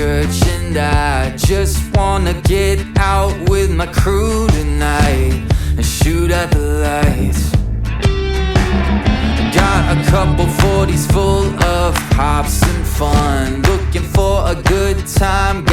church, and I just wanna get out with my crew tonight and shoot at the lights. Got a couple 40s full of hops and fun, looking for a good time,